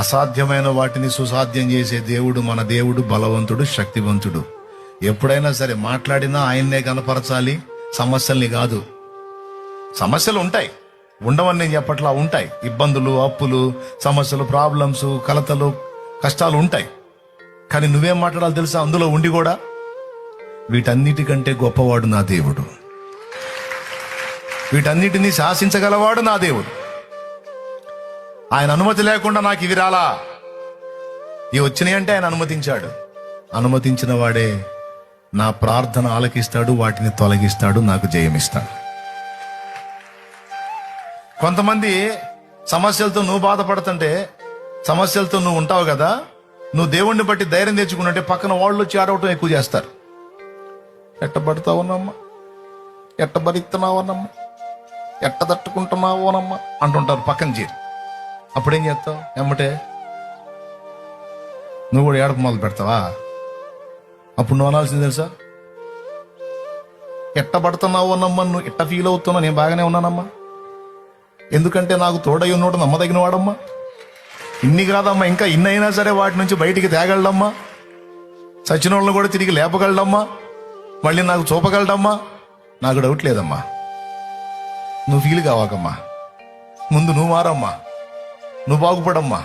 అసాధ్యమైన వాటిని సుసాధ్యం చేసే దేవుడు మన దేవుడు బలవంతుడు, శక్తివంతుడు. ఎప్పుడైనా సరే మాట్లాడినా ఆయన్నే కనపరచాలి, సమస్యల్ని కాదు. సమస్యలు ఉంటాయి, ఉండవని నేను చెప్పట్లా, ఉంటాయి. ఇబ్బందులు, అప్పులు, సమస్యలు, ప్రాబ్లమ్స్, కలతలు, కష్టాలు ఉంటాయి. కానీ నువ్వేం మాట్లాడాలి తెలుసా? అందులో ఉండి కూడా వీటన్నిటికంటే గొప్పవాడు నా దేవుడు, వీటన్నిటినీ శాసించగలవాడు నా దేవుడు. ఆయన అనుమతి లేకుండా నాకు ఇవి రాలా, ఇవి వచ్చినాయి అంటే ఆయన అనుమతించాడు. అనుమతించిన వాడే నా ప్రార్థన ఆలకిస్తాడు, వాటిని తొలగిస్తాడు, నాకు జయమిస్తాడు. కొంతమంది సమస్యలతో నువ్వు బాధపడుతుంటే, సమస్యలతో నువ్వు ఉంటావు కదా, నువ్వు దేవుణ్ణి బట్టి ధైర్యం తెచ్చుకున్నట్టే పక్కన వాళ్ళు వచ్చి ఆడవటం ఎక్కువ చేస్తారు. ఎట్టబడతావునమ్మా, ఎట్ట భరిస్తున్నావునమ్మా, ఎట్ట తట్టుకుంటున్నావునమ్మా అంటుంటారు పక్కన చేరి. అప్పుడేం చేస్తావు? ఎమ్మటే నువ్వు కూడా ఏడప మొదలు పెడతావా? అప్పుడు నువ్వు అనాల్సింది తెలుసా? ఎట్ట పడుతున్నావు అన్నమ్మా, నువ్వు ఎట్ట ఫీల్ అవుతున్నావు, నేను బాగానే ఉన్నానమ్మా, ఎందుకంటే నాకు తోడై ఉన్నోడు నమ్మదగిన వాడమ్మా. ఇన్ని కాదమ్మా, ఇంకా ఇన్ని అయినా సరే వాటి నుంచి బయటికి తేగలడమ్మా, చచ్చిన వాళ్ళని కూడా తిరిగి లేపగలడమ్మా, మళ్ళీ నాకు చూపగలడమ్మా. నాకు డౌట్ లేదమ్మా, నువ్వు ఫీల్ కావాకమ్మా, ముందు నువ్వు మారమ్మా, నువ్వు బాగుపడమ్మా.